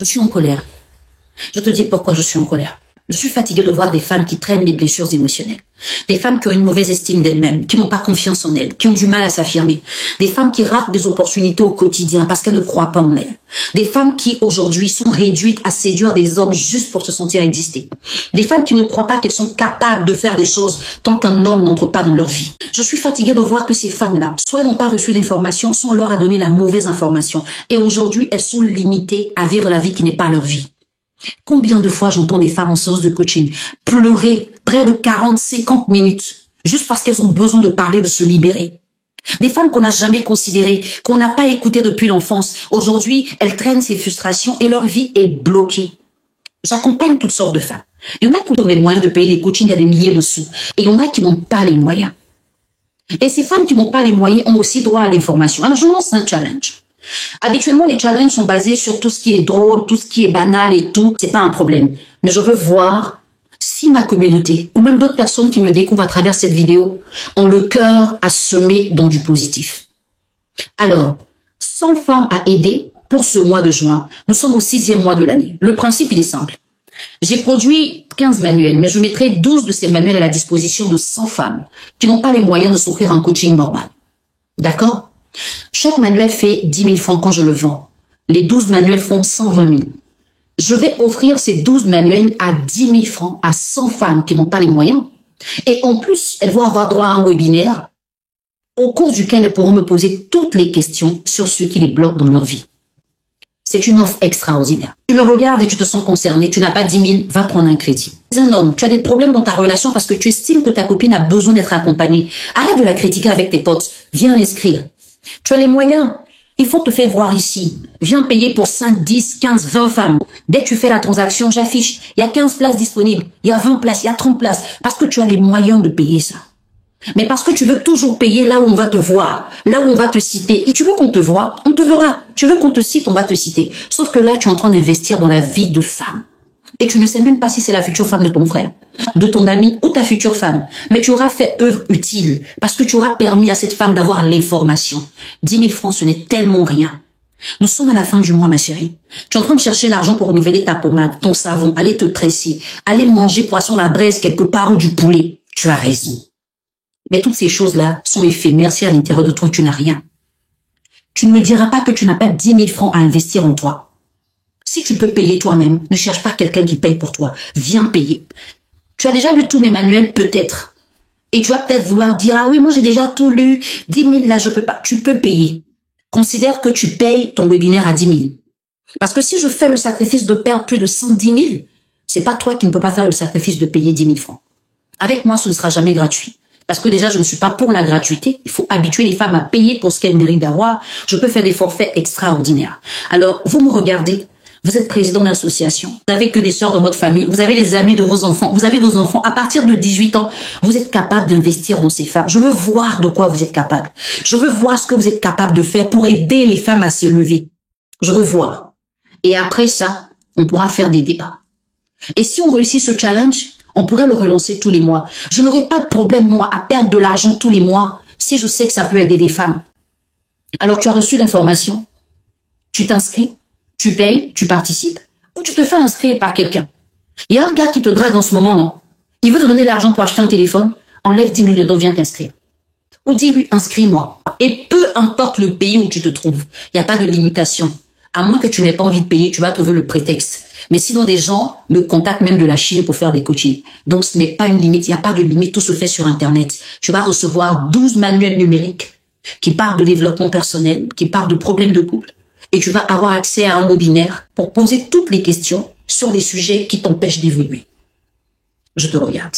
Je suis en colère. Je te dis pourquoi je suis en colère. Je suis fatiguée de voir des femmes qui traînent les blessures émotionnelles. Des femmes qui ont une mauvaise estime d'elles-mêmes, qui n'ont pas confiance en elles, qui ont du mal à s'affirmer. Des femmes qui ratent des opportunités au quotidien parce qu'elles ne croient pas en elles. Des femmes qui, aujourd'hui, sont réduites à séduire des hommes juste pour se sentir exister. Des femmes qui ne croient pas qu'elles sont capables de faire des choses tant qu'un homme n'entre pas dans leur vie. Je suis fatiguée de voir que ces femmes-là, soit elles n'ont pas reçu d'informations, soit on leur a donné la mauvaise information. Et aujourd'hui, elles sont limitées à vivre la vie qui n'est pas leur vie. Combien de fois j'entends des femmes en séance de coaching pleurer près de 40, 50 minutes juste parce qu'elles ont besoin de parler, de se libérer. Des femmes qu'on n'a jamais considérées, qu'on n'a pas écoutées depuis l'enfance. Aujourd'hui, elles traînent ces frustrations et leur vie est bloquée. J'accompagne toutes sortes de femmes. Il y en a qui ont les moyens de payer des coachings à des milliers de sous. Et il y en a qui n'ont pas les moyens. Et ces femmes qui n'ont pas les moyens ont aussi droit à l'information. Alors je lance un challenge. Habituellement, les challenges sont basés sur tout ce qui est drôle, tout ce qui est banal et tout. C'est pas un problème. Mais je veux voir si ma communauté, ou même d'autres personnes qui me découvrent à travers cette vidéo, ont le cœur à semer dans du positif. Alors, 100 femmes à aider pour ce mois de juin. Nous sommes au 6e mois de l'année. Le principe, il est simple. J'ai produit 15 manuels, mais je mettrai 12 de ces manuels à la disposition de 100 femmes qui n'ont pas les moyens de s'offrir un coaching normal. D'accord? Chaque manuel fait 10 000 francs quand je le vends. Les 12 manuels font 120 000. Je vais offrir ces 12 manuels à 10 000 francs à 100 femmes qui n'ont pas les moyens. Et en plus, elles vont avoir droit à un webinaire au cours duquel elles pourront me poser toutes les questions sur ce qui les bloque dans leur vie. C'est une offre extraordinaire. Tu me regardes et tu te sens concerné, tu n'as pas 10 000, va prendre un crédit. Tu es un homme, tu as des problèmes dans ta relation parce que tu estimes que ta copine a besoin d'être accompagnée. Arrête de la critiquer avec tes potes, viens l'inscrire. Tu as les moyens, il faut te faire voir ici. Viens payer pour 5, 10, 15, 20 femmes. Dès que tu fais la transaction, j'affiche. Il y a 15 places disponibles, il y a 20 places, il y a 30 places. Parce que tu as les moyens de payer ça. Mais parce que tu veux toujours payer là où on va te voir, là où on va te citer. Et tu veux qu'on te voie, on te verra. Tu veux qu'on te cite, on va te citer. Sauf que là, tu es en train d'investir dans la vie de femme. Et tu ne sais même pas si c'est la future femme de ton frère, de ton ami ou ta future femme. Mais tu auras fait œuvre utile parce que tu auras permis à cette femme d'avoir l'information. 10 000 francs, ce n'est tellement rien. Nous sommes à la fin du mois, ma chérie. Tu es en train de chercher l'argent pour renouveler ta pommade, ton savon, aller te tresser, aller manger poisson à la braise quelque part ou du poulet. Tu as raison. Mais toutes ces choses-là sont éphémères si à l'intérieur de toi, tu n'as rien. Tu ne me diras pas que tu n'as pas 10 000 francs à investir en toi. Si tu peux payer toi-même, ne cherche pas quelqu'un qui paye pour toi. Viens payer. Tu as déjà lu tous mes manuels, peut-être. Et tu vas peut-être vouloir dire, ah oui, moi j'ai déjà tout lu. 10 000, là, je peux pas. Tu peux payer. Considère que tu payes ton webinaire à 10 000. Parce que si je fais le sacrifice de perdre plus de 110 000, c'est pas toi qui ne peux pas faire le sacrifice de payer 10 000 francs. Avec moi, ce ne sera jamais gratuit. Parce que déjà, je ne suis pas pour la gratuité. Il faut habituer les femmes à payer pour ce qu'elles méritent d'avoir. Je peux faire des forfaits extraordinaires. Alors, vous me regardez. Vous êtes président d'association, vous n'avez que des sœurs dans votre famille, vous avez les amis de vos enfants, vous avez vos enfants. À partir de 18 ans, vous êtes capable d'investir dans ces femmes. Je veux voir de quoi vous êtes capable. Je veux voir ce que vous êtes capable de faire pour aider les femmes à se lever. Je veux voir. Et après ça, on pourra faire des débats. Et si on réussit ce challenge, on pourrait le relancer tous les mois. Je n'aurai pas de problème, moi, à perdre de l'argent tous les mois si je sais que ça peut aider des femmes. Alors, tu as reçu l'information, tu t'inscris, tu payes, tu participes, ou tu te fais inscrire par quelqu'un. Il y a un gars qui te drague en ce moment, non? Il veut te donner l'argent pour acheter un téléphone, enlève 10 000 dedans, viens t'inscrire. Ou dis-lui, inscris-moi. Et peu importe le pays où tu te trouves, il n'y a pas de limitation. À moins que tu n'aies pas envie de payer, tu vas trouver le prétexte. Mais sinon, des gens me contactent même de la Chine pour faire des coachings. Donc, ce n'est pas une limite, il n'y a pas de limite, tout se fait sur Internet. Tu vas recevoir 12 manuels numériques qui parlent de développement personnel, qui parlent de problèmes de couple. Et tu vas avoir accès à un webinaire pour poser toutes les questions sur les sujets qui t'empêchent d'évoluer. Je te regarde.